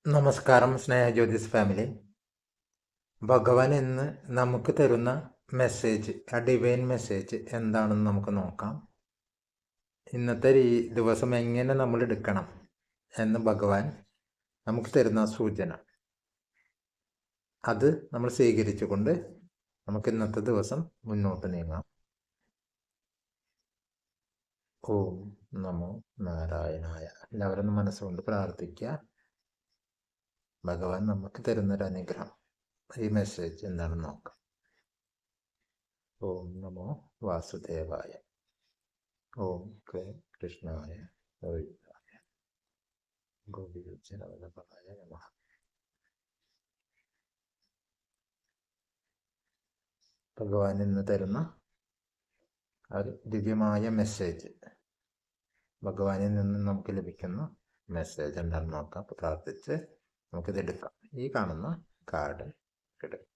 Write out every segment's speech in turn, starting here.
നമസ്കാരം സ്നേഹജ്യോതിസ് ഫാമിലി. ഭഗവാൻ ഇന്ന് നമുക്ക് തരുന്ന മെസ്സേജ്, ആ ഡിവൈൻ മെസ്സേജ് എന്താണെന്ന് നമുക്ക് നോക്കാം. ഇന്നത്തെ ദിവസം എങ്ങനെ നമ്മൾ എടുക്കണം എന്ന് ഭഗവാൻ നമുക്ക് തരുന്ന സൂചന, അത് നമ്മൾ സ്വീകരിച്ചുകൊണ്ട് നമുക്ക് ഇന്നത്തെ ദിവസം മുന്നോട്ട് നീങ്ങാം. ഓം നമോ നാരായണായ. എല്ലാവരും മനസ്സുകൊണ്ട് പ്രാർത്ഥിക്കുക. ഭഗവാൻ നമുക്ക് തരുന്നൊരു അനുഗ്രഹം, ഈ മെസ്സേജ് എന്താണെന്ന് നോക്കാം. ഓം നമോ വാസുദേവായ. ഓം കൃഷ്ണായ ഗോവിന്ദായ ഗോപിജനവല്ലഭായ നമഃ. ഭഗവാൻ ഇന്ന് തരുന്ന ഒരു ദിവ്യമായ മെസ്സേജ്, ഭഗവാനിൽ നിന്ന് നമുക്ക് ലഭിക്കുന്ന മെസ്സേജ് എന്താണെന്ന് നോക്കാം. പ്രാർത്ഥിച്ച് നമുക്കിത് എടുക്കാം. ഈ കാണുന്ന കാർഡ് എടുക്കാം.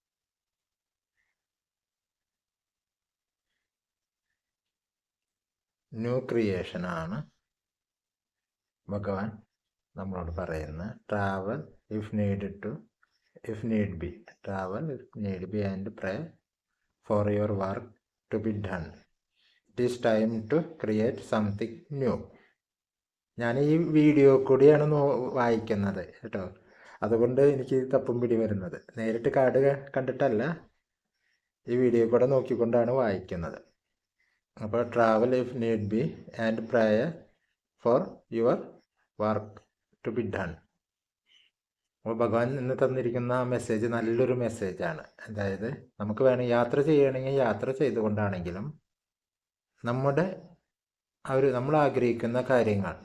ന്യൂ ക്രിയേഷൻ ആണ് ഭഗവാൻ നമ്മളോട് പറയുന്നത്. Travel if need be, travel if need be and pray for your work to be done. It is time to create something new. ഞാൻ ഈ വീഡിയോ കൂടിയാണ് വായിക്കുന്നത് കേട്ടോ, അതുകൊണ്ട് എനിക്ക് തപ്പും പിടി വരുന്നത്. നേരിട്ട് കാർഡ് കണ്ടിട്ടല്ല, ഈ വീഡിയോ കൂടെ നോക്കിക്കൊണ്ടാണ് വായിക്കുന്നത്. അപ്പോൾ travel if need be and prayer for your work to be done. അപ്പോൾ ഭഗവാൻ ഇന്ന് തന്നിരിക്കുന്ന മെസ്സേജ് നല്ലൊരു മെസ്സേജാണ്. അതായത് നമുക്ക് വേണമെങ്കിൽ യാത്ര ചെയ്യണമെങ്കിൽ യാത്ര ചെയ്തുകൊണ്ടാണെങ്കിലും നമ്മൾ ആഗ്രഹിക്കുന്ന കാര്യങ്ങൾ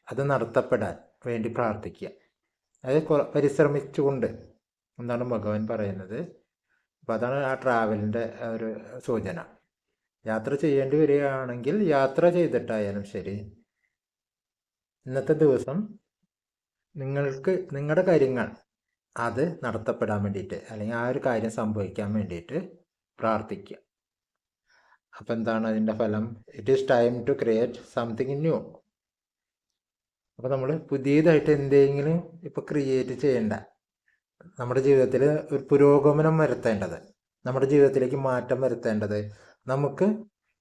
അത് നടത്തപ്പെടാൻ വേണ്ടി പ്രാർത്ഥിക്കുക. അതായത് പരിശ്രമിച്ചുകൊണ്ട് എന്താണ് ഭഗവാൻ പറയുന്നത്. അപ്പോൾ അതാണ് ആ ട്രാവലിൻ്റെ ഒരു സൂചന. യാത്ര ചെയ്യേണ്ടി വരികയാണെങ്കിൽ യാത്ര ചെയ്തിട്ടായാലും ശരി, ഇന്നത്തെ ദിവസം നിങ്ങളുടെ കാര്യങ്ങൾ അത് നടത്തപ്പെടാൻ വേണ്ടിയിട്ട്, അല്ലെങ്കിൽ ആ ഒരു കാര്യം സംഭവിക്കാൻ വേണ്ടിയിട്ട് പ്രാർത്ഥിക്കുക. അപ്പം എന്താണ് അതിൻ്റെ ഫലം? It is time to create something new. അപ്പോൾ നമ്മൾ പുതിയതായിട്ട് എന്തെങ്കിലും ഇപ്പോൾ ക്രിയേറ്റ് ചെയ്യേണ്ട, നമ്മുടെ ജീവിതത്തിൽ ഒരു പുരോഗമനം വരുത്തേണ്ടത്, നമ്മുടെ ജീവിതത്തിലേക്ക് മാറ്റം വരുത്തേണ്ടത്, നമുക്ക്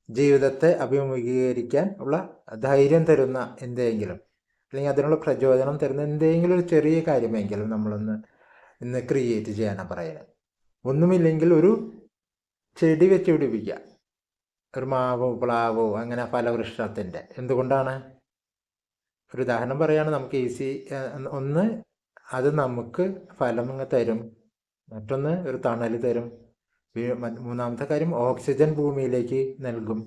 ജീവിതത്തെ അഭിമുഖീകരിക്കാൻ ഉള്ള ധൈര്യം തരുന്ന എന്തെങ്കിലും, അല്ലെങ്കിൽ അതിനുള്ള പ്രചോദനം തരുന്ന എന്തെങ്കിലും ഒരു ചെറിയ കാര്യമെങ്കിലും നമ്മളൊന്ന് ഇന്ന് ക്രിയേറ്റ് ചെയ്യാനാണ് പറയുന്നത്. ഒന്നുമില്ലെങ്കിൽ ഒരു ചെടി വെച്ച് പിടിപ്പിക്കുക, ഒരു മാവോ പ്ലാവോ അങ്ങനെ ഫലവൃക്ഷത്തിൻ്റെ. എന്തുകൊണ്ടാണ്? ഒരു ഉദാഹരണം പറയുകയാണ്, നമുക്ക് ഈസി. ഒന്ന്, അത് നമുക്ക് ഫലം തരും. മറ്റൊന്ന് ഒരു തണൽ തരും. മൂന്നാമത്തെ കാര്യം ഓക്സിജൻ ഭൂമിയിലേക്ക് നൽകും.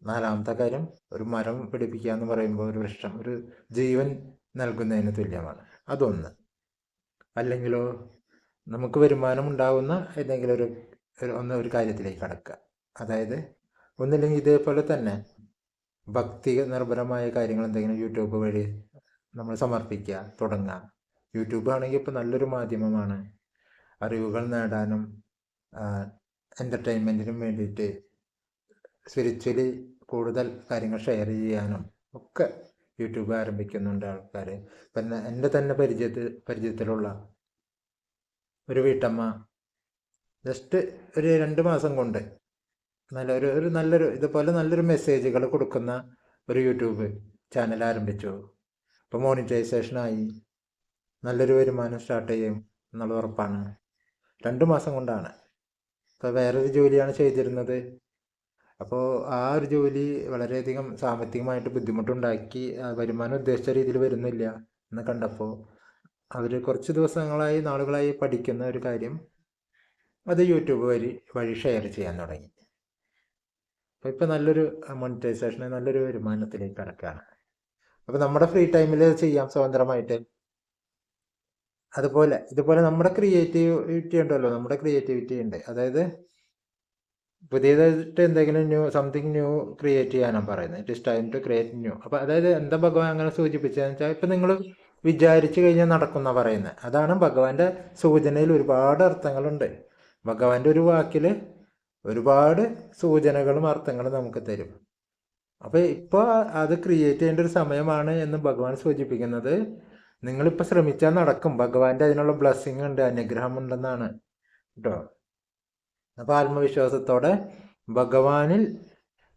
നാലാമത്തെ കാര്യം ഒരു മരം പിടിപ്പിക്കുക എന്ന് പറയുമ്പോൾ ഒരു വൃക്ഷം ഒരു ജീവൻ നൽകുന്നതിന് തുല്യമാണ്. അതൊന്ന്. അല്ലെങ്കിലോ നമുക്ക് വരുമാനം ഉണ്ടാകുന്ന ഏതെങ്കിലും ഒരു കാര്യത്തിലേക്ക് കടക്കുക. അതായത് ഒന്നില്ലെങ്കിൽ ഇതേപോലെ തന്നെ ഭക്തി നിർഭരമായ കാര്യങ്ങൾ എന്തെങ്കിലും യൂട്യൂബ് വഴി നമ്മൾ സമർപ്പിക്കുക, തുടങ്ങുക. യൂട്യൂബ് ആണെങ്കിൽ ഇപ്പോൾ നല്ലൊരു മാധ്യമമാണ്. അറിവുകൾ നേടാനും എൻ്റർടൈൻമെൻറ്റിനും വേണ്ടിയിട്ട് സ്പിരിച്വലി കൂടുതൽ കാര്യങ്ങൾ ഷെയർ ചെയ്യാനും ഒക്കെ യൂട്യൂബ് ആരംഭിക്കുന്നുണ്ട് ആൾക്കാർ. പിന്നെ എൻ്റെ തന്നെ പരിചയത്തിലുള്ള ഒരു വീട്ടമ്മ ജസ്റ്റ് ഒരു 2 മാസം കൊണ്ട് നല്ലൊരു ഇതുപോലെ നല്ലൊരു മെസ്സേജുകൾ കൊടുക്കുന്ന ഒരു യൂട്യൂബ് ചാനൽ ആരംഭിച്ചു. ഇപ്പോൾ മോണിറ്റൈസേഷനായി നല്ലൊരു വരുമാനം സ്റ്റാർട്ട് ചെയ്യും എന്നുള്ള ഉറപ്പാണ്. 2 മാസം കൊണ്ടാണ്. ഇപ്പോൾ വേറൊരു ജോലിയാണ് ചെയ്തിരുന്നത്. അപ്പോൾ ആ ഒരു ജോലി വളരെയധികം സാമ്പത്തികമായിട്ട് ബുദ്ധിമുട്ടുണ്ടാക്കി, വരുമാനം ഉദ്ദേശിച്ച രീതിയിൽ വരുന്നില്ല എന്ന് കണ്ടപ്പോൾ അവർ കുറച്ച് നാളുകളായി പഠിക്കുന്ന ഒരു കാര്യം അത് യൂട്യൂബ് വഴി ഷെയർ ചെയ്യാൻ തുടങ്ങി. അപ്പോൾ ഇപ്പോൾ നല്ലൊരു മോണിറ്റൈസേഷന്, നല്ലൊരു വരുമാനത്തിലേക്ക് കടക്കുകയാണ്. അപ്പോൾ നമ്മുടെ ഫ്രീ ടൈമിൽ ചെയ്യാം സ്വതന്ത്രമായിട്ട്. ഇതുപോലെ നമ്മുടെ ക്രിയേറ്റിവിറ്റി ഉണ്ടല്ലോ, നമ്മുടെ ക്രിയേറ്റിവിറ്റി ഉണ്ട്. അതായത് പുതിയതായിട്ട് എന്തെങ്കിലും സംതിങ് ന്യൂ ക്രിയേറ്റ് ചെയ്യാനാണ് പറയുന്നത്. It is time to create new. അപ്പോൾ അതായത് എന്താ ഭഗവാൻ അങ്ങനെ സൂചിപ്പിച്ചതെന്ന് വെച്ചാൽ, ഇപ്പം നിങ്ങൾ വിചാരിച്ചു കഴിഞ്ഞാൽ നടക്കുന്ന പറയുന്നത്. അതാണ് ഭഗവാന്റെ സൂചനയിൽ. ഒരുപാട് അർത്ഥങ്ങളുണ്ട്. ഭഗവാന്റെ ഒരു വാക്കിൽ ഒരുപാട് സൂചനകളും അർത്ഥങ്ങളും നമുക്ക് തരും. അപ്പോൾ ഇപ്പോൾ അത് ക്രിയേറ്റ് ചെയ്യേണ്ട ഒരു സമയമാണ് എന്ന് ഭഗവാൻ സൂചിപ്പിക്കുന്നത്. നിങ്ങളിപ്പോൾ ശ്രമിച്ചാൽ നടക്കും. ഭഗവാന്റെ അതിനുള്ള ബ്ലെസ്സിങ് ഉണ്ട്, അനുഗ്രഹം ഉണ്ടെന്നാണ് കേട്ടോ. അപ്പോൾ ആത്മവിശ്വാസത്തോടെ ഭഗവാനിൽ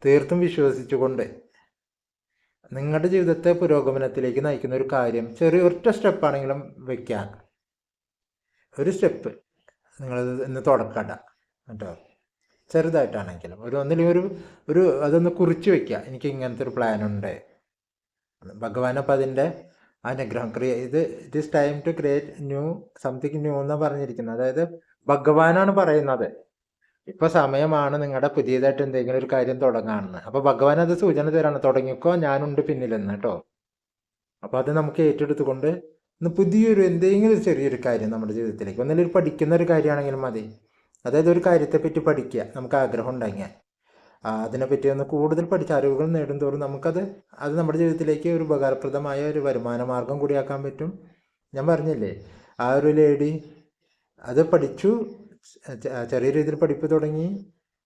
തീർത്തും വിശ്വസിച്ചുകൊണ്ട് നിങ്ങളുടെ ജീവിതത്തെ പുരോഗമനത്തിലേക്ക് നയിക്കുന്ന ഒരു കാര്യം ചെറിയ ഒറ്റ സ്റ്റെപ്പാണെങ്കിലും വെക്കാൻ, ഒരു സ്റ്റെപ്പ് നിങ്ങൾ ഇന്ന് തുടക്കണ്ട കേട്ടോ. ചെറുതായിട്ടാണെങ്കിലും ഒന്നില്ലെങ്കിൽ ഒരു അതൊന്ന് കുറിച്ച് വെക്കുക, എനിക്ക് ഇങ്ങനത്തെ ഒരു പ്ലാനുണ്ട്. ഭഗവാനപ്പം അതിൻ്റെ അനുഗ്രഹം it is time to create new something new എന്നാണ് പറഞ്ഞിരിക്കുന്നത്. അതായത് ഭഗവാനാണ് പറയുന്നത് ഇപ്പോൾ സമയമാണ് നിങ്ങളുടെ പുതിയതായിട്ട് എന്തെങ്കിലും ഒരു കാര്യം തുടങ്ങാണെന്ന്. അപ്പോൾ ഭഗവാൻ അത് സൂചന തരാണ്, തുടങ്ങിക്കോ, ഞാനുണ്ട് പിന്നിലെന്ന് കേട്ടോ. അപ്പോൾ അത് നമുക്ക് ഏറ്റെടുത്തുകൊണ്ട് ഇന്ന് പുതിയൊരു എന്തെങ്കിലും ഒരു ചെറിയൊരു കാര്യം നമ്മുടെ ജീവിതത്തിലേക്ക്, ഒന്നിലൊരു പഠിക്കുന്ന ഒരു കാര്യമാണെങ്കിലും മതി. അതായത് ഒരു കാര്യത്തെപ്പറ്റി പഠിക്കുക, നമുക്ക് ആഗ്രഹം ഉണ്ടെങ്കിൽ അതിനെപ്പറ്റി ഒന്ന് കൂടുതൽ പഠിച്ച അറിവുകൾ നേടുന്തോറും നമുക്കത് നമ്മുടെ ജീവിതത്തിലേക്ക് ഒരു ഉപകാരപ്രദമായ ഒരു വരുമാന മാർഗം കൂടിയാക്കാൻ പറ്റും. ഞാൻ പറഞ്ഞില്ലേ, ആ ഒരു ലേഡി അത് പഠിച്ചു, ചെറിയ രീതിയിൽ പഠിപ്പ് തുടങ്ങി,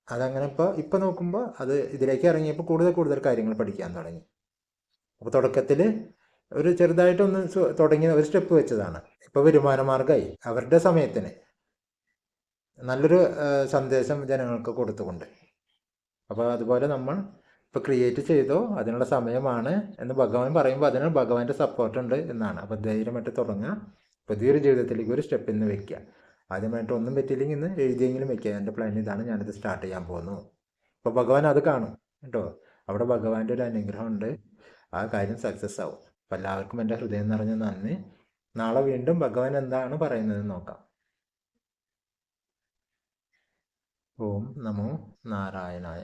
അതങ്ങനെ ഇപ്പം നോക്കുമ്പോൾ അത് ഇതിലേക്ക് ഇറങ്ങിയപ്പോൾ കൂടുതൽ കാര്യങ്ങൾ പഠിക്കാൻ തുടങ്ങി. അപ്പോൾ തുടക്കത്തിൽ ഒരു ചെറുതായിട്ടൊന്ന് തുടങ്ങി ഒരു സ്റ്റെപ്പ് വെച്ചതാണ്, ഇപ്പോൾ വരുമാന മാർഗമായി അവരുടെ സമയത്തിന് നല്ലൊരു സന്ദേശം ജനങ്ങൾക്ക് കൊടുത്തുകൊണ്ട്. അപ്പോൾ അതുപോലെ നമ്മൾ ഇപ്പോൾ ക്രിയേറ്റ് ചെയ്തോ, അതിനുള്ള സമയമാണ് എന്ന് ഭഗവാൻ പറയുമ്പോൾ അതിന് ഭഗവാന്റെ സപ്പോർട്ടുണ്ട് എന്നാണ്. അപ്പോൾ ധൈര്യമായിട്ട് തുടങ്ങുക, പുതിയൊരു ജീവിതത്തിലേക്ക് ഒരു സ്റ്റെപ്പ് ഇന്ന് വെക്കുക. ആദ്യമായിട്ട് ഒന്നും പറ്റിയില്ലെങ്കിൽ ഇന്ന് എഴുതിയെങ്കിലും വെക്കുക, എൻ്റെ പ്ലാൻ ഇതാണ്, ഞാനിത് സ്റ്റാർട്ട് ചെയ്യാൻ പോകുന്നു. അപ്പോൾ ഭഗവാൻ അത് കാണും കേട്ടോ. അവിടെ ഭഗവാന്റെ ഒരു അനുഗ്രഹം ഉണ്ട്, ആ കാര്യം സക്സസ് ആവും. അപ്പോൾ എല്ലാവർക്കും എൻ്റെ ഹൃദയം നിറഞ്ഞ നന്ദി. നാളെ വീണ്ടും ഭഗവാൻ എന്താണ് പറയുന്നത് നോക്കാം. ഓം നമോ നാരായണായ.